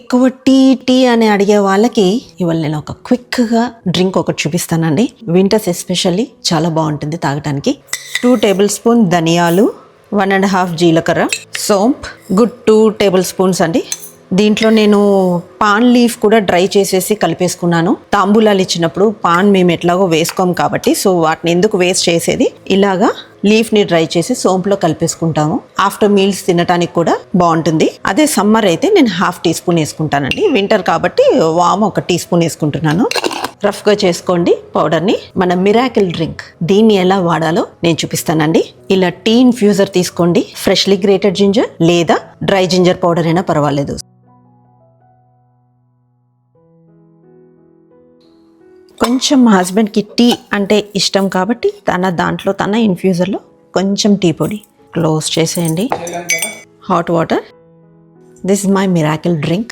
ఎక్కువ టీ అని అడిగే వాళ్ళకి ఇవాళ నేను ఒక క్విక్గా డ్రింక్ ఒకటి చూపిస్తానండి. వింటర్స్ ఎస్పెషల్లీ చాలా బాగుంటుంది తాగడానికి. 2 టేబుల్ స్పూన్ ధనియాలు, 1.5 జీలకర్ర, సోంప్, గుడ్ 2 టేబుల్ స్పూన్స్ అండి. దీంట్లో నేను పాన్ లీఫ్ కూడా డ్రై చేసేసి కలిపేసుకున్నాను. తాంబూలాలు ఇచ్చినప్పుడు పాన్ మేము ఎట్లాగో వేసుకోం కాబట్టి సో వాటిని ఎందుకు వేస్ట్ చేసేది, ఇలాగా లీఫ్ని డ్రై చేసి సోంపులో కలిపేసుకుంటాము. ఆఫ్టర్ మీల్స్ తినడానికి కూడా బాగుంటుంది. అదే సమ్మర్ అయితే నేను 1/2 టీ స్పూన్ వేసుకుంటానండి. వింటర్ కాబట్టి వామ్ 1 టీ స్పూన్ వేసుకుంటున్నాను. రఫ్గా చేసుకోండి పౌడర్ని. మన మిరాకిల్ డ్రింక్ దీన్ని ఎలా వాడాలో నేను చూపిస్తానండి. ఇలా టీ ఇన్ఫ్యూజర్ తీసుకోండి. ఫ్రెష్లీ గ్రేటెడ్ జింజర్ లేదా డ్రై జింజర్ పౌడర్ అయినా పర్వాలేదు. కొంచెం మా హస్బెండ్కి టీ అంటే ఇష్టం కాబట్టి తన ఇన్ఫ్యూజర్లో కొంచెం టీ పొడి క్లోజ్ చేసేయండి. Hot water. This is my miracle drink.